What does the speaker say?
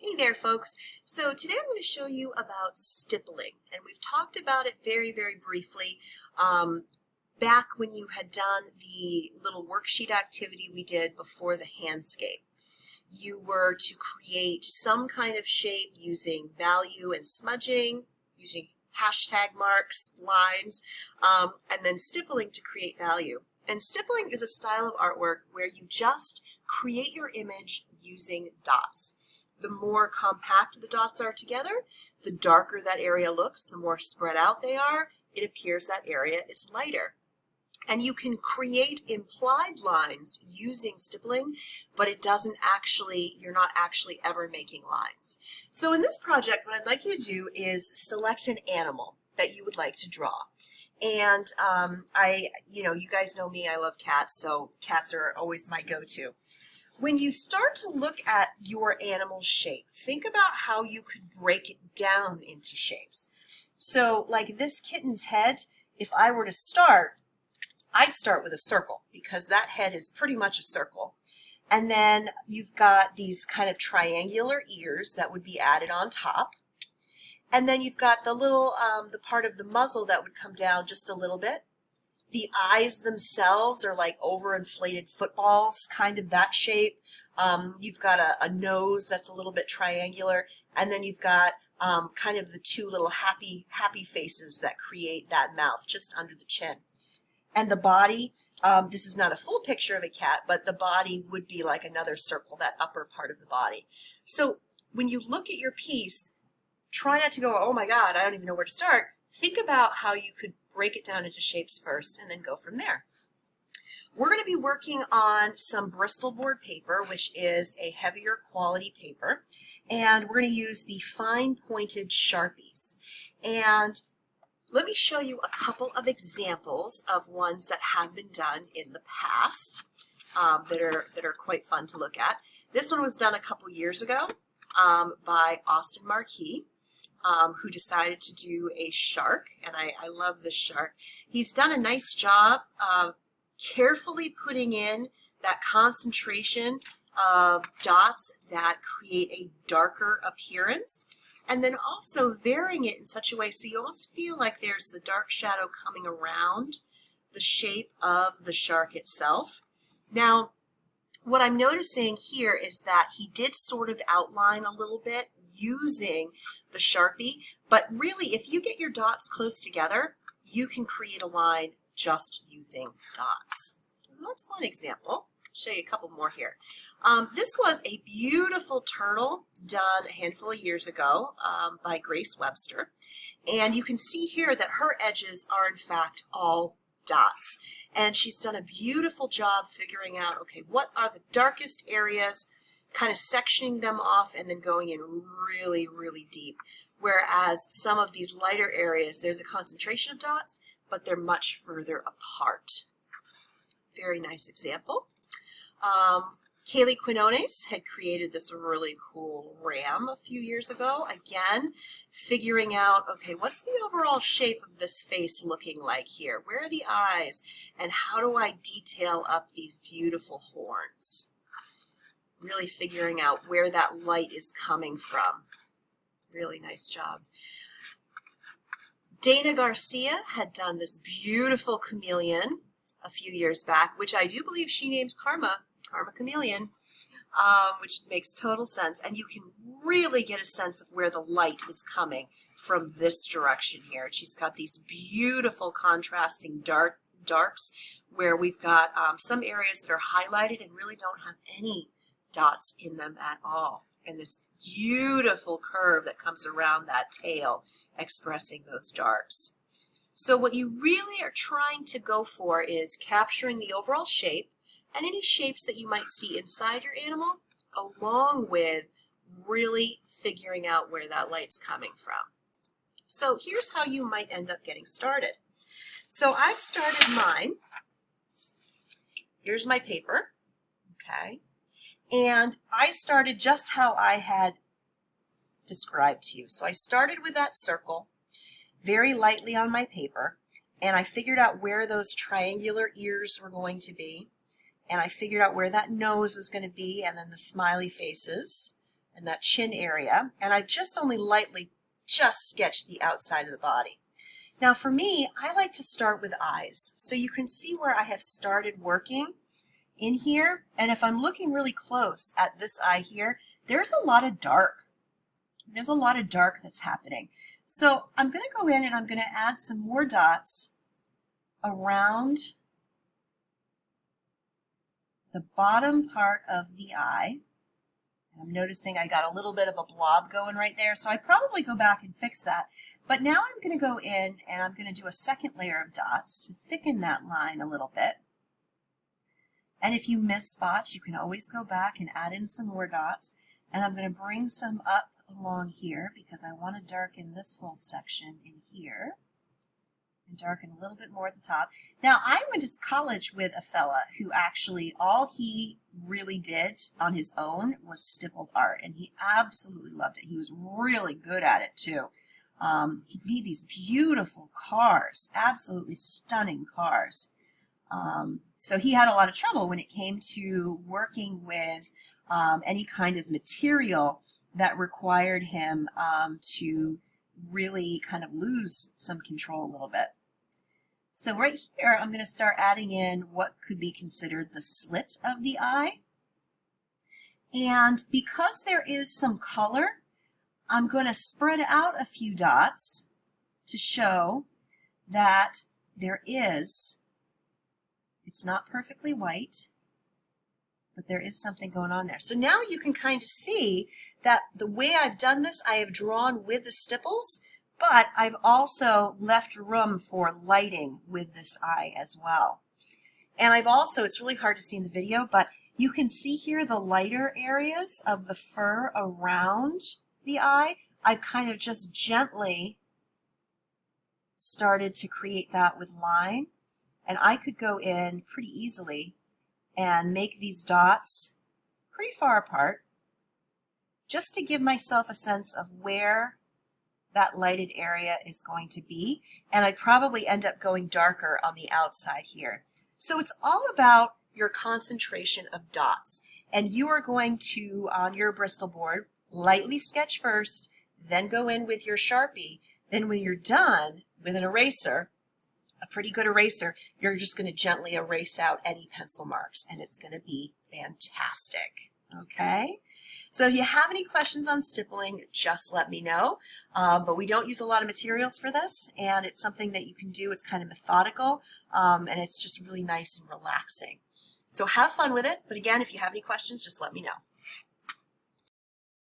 Hey there, folks. So today I'm going to show you about stippling, and we've talked about it very, very briefly back when you had done the little worksheet activity we did before the handscape. You were to create some kind of shape using value and smudging, using hashtag marks, lines, and then stippling to create value. And stippling is a style of artwork where you just create your image using dots. The more compact the dots are together, the darker that area looks, the more spread out they are, it appears that area is lighter. And you can create implied lines using stippling, but you're not actually ever making lines. So in this project, what I'd like you to do is select an animal that you would like to draw. And you guys know me, I love cats, so cats are always my go-to. When you start to look at your animal's shape, think about how you could break it down into shapes. So like this kitten's head, if I were to start, I'd start with a circle because that head is pretty much a circle. And then you've got these kind of triangular ears that would be added on top. And then you've got the little, the part of the muzzle that would come down just a little bit. The eyes themselves are like overinflated footballs, kind of that shape. You've got a nose that's a little bit triangular, and then you've got kind of the two little happy faces that create that mouth just under the chin. And the body, this is not a full picture of a cat, but the body would be like another circle, that upper part of the body. So when you look at your piece, try not to go, oh my God, I don't even know where to start. Think about how you could break it down into shapes first and then go from there. We're going to be working on some Bristol board paper, which is a heavier quality paper, and we're going to use the fine pointed Sharpies. And let me show you a couple of examples of ones that have been done in the past that are quite fun to look at. This one was done a couple years ago by Austin Marquis. Who decided to do a shark, and I love this shark. He's done a nice job of carefully putting in that concentration of dots that create a darker appearance, and then also varying it in such a way so you almost feel like there's the dark shadow coming around the shape of the shark itself. Now, what I'm noticing here is that he did sort of outline a little bit using the Sharpie, but really if you get your dots close together, you can create a line just using dots. And that's one example. I'll show you a couple more here. This was a beautiful turtle done a handful of years ago by Grace Webster, and you can see here that her edges are in fact all dots. And she's done a beautiful job figuring out, okay, what are the darkest areas, kind of sectioning them off and then going in really, really deep. Whereas some of these lighter areas, there's a concentration of dots, but they're much further apart. Very nice example. Kaylee Quinones had created this really cool ram a few years ago. Again, figuring out, okay, what's the overall shape of this face looking like here? Where are the eyes? And how do I detail up these beautiful horns? Really figuring out where that light is coming from. Really nice job. Dana Garcia had done this beautiful chameleon a few years back, which I do believe she named Karma Chameleon, which makes total sense. And you can really get a sense of where the light is coming from this direction here. She's got these beautiful contrasting darks where we've got some areas that are highlighted and really don't have any dots in them at all. And this beautiful curve that comes around that tail expressing those darks. So what you really are trying to go for is capturing the overall shape and any shapes that you might see inside your animal, along with really figuring out where that light's coming from. So here's how you might end up getting started. So I've started mine. Here's my paper, okay? And I started just how I had described to you. So I started with that circle very lightly on my paper, and I figured out where those triangular ears were going to be. And I figured out where that nose was going to be, and then the smiley faces. and that chin area, and I've just only lightly just sketched the outside of the body. Now for me, I like to start with eyes. So you can see where I have started working in here, and if I'm looking really close at this eye here, there's a lot of dark. There's a lot of dark that's happening. So I'm going to go in and I'm going to add some more dots around the bottom part of the eye. I'm noticing I got a little bit of a blob going right there, so I'd probably go back and fix that. But now I'm going to go in and I'm going to do a second layer of dots to thicken that line a little bit. And if you miss spots, you can always go back and add in some more dots. And I'm going to bring some up along here because I want to darken this whole section in here. And darken a little bit more at the top. Now, I went to college with a fella who actually, all he really did on his own was stippled art, and he absolutely loved it. He was really good at it, too. He made these beautiful cars, absolutely stunning cars. So he had a lot of trouble when it came to working with any kind of material that required him to really kind of lose some control a little bit. So right here, I'm going to start adding in what could be considered the slit of the eye. And because there is some color, I'm going to spread out a few dots to show that it's not perfectly white, but there is something going on there. So now you can kind of see that the way I've done this, I have drawn with the stipples, but I've also left room for lighting with this eye as well. And I've also, it's really hard to see in the video, but you can see here the lighter areas of the fur around the eye. I've kind of just gently started to create that with line. And I could go in pretty easily and make these dots pretty far apart just to give myself a sense of where that lighted area is going to be. And I'd probably end up going darker on the outside here. So it's all about your concentration of dots. And you are going to, on your Bristol board, lightly sketch first, then go in with your Sharpie. Then when you're done with an eraser, a pretty good eraser, you're just going to gently erase out any pencil marks, and it's going to be fantastic. Okay? So if you have any questions on stippling, just let me know. But we don't use a lot of materials for this, and it's something that you can do. It's kind of methodical, and it's just really nice and relaxing. So have fun with it. But again, if you have any questions, just let me know.